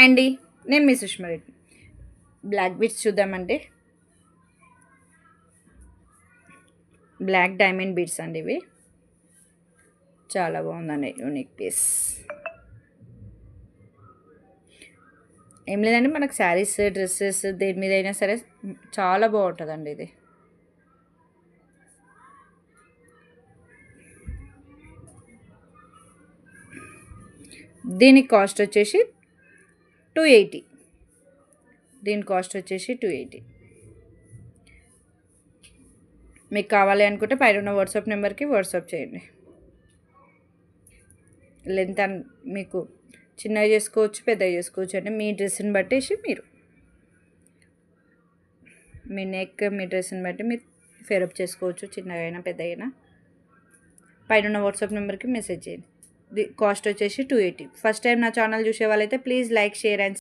Hi అండి, నేను మీ Sushma Reddy. Black beads చూద్దామండి. బ్లాక్ డైమండ్ బీడ్స్ అండి ఇవి. చాలా బాగుందండి, యూనిక్ పీస్. ఏం లేదండి, మనకు శారీస్, డ్రెస్సెస్ దేని మీద అయినా సరే చాలా బాగుంటుందండి ఇది. దీని కాస్ట్ వచ్చేసి 280. దీని కాస్ట్ వచ్చేసి 280. మీకు కావాలి అనుకుంటే పైన ఉన్న వాట్సాప్ నెంబర్కి వాట్సాప్ చేయండి. లెంత్ మీకు చిన్నగా చేసుకోవచ్చు, పెద్దగా చేసుకోవచ్చు అండి. మీ డ్రెస్ని బట్టేసి మీరు మీ నెక్, మీ డ్రెస్ని బట్టి మీరు ఫేరప్ చేసుకోవచ్చు, చిన్నగా అయినా పెద్దగా అయినా. పైన ఉన్న వాట్సాప్ నెంబర్కి మెసేజ్ చేయండి. కాస్ట్ వచ్చేసి 280. ఫస్ట్ టైం నా ఛానల్ చూసే వాళ్ళైతే ప్లీజ్ లైక్, షేర్ అండ్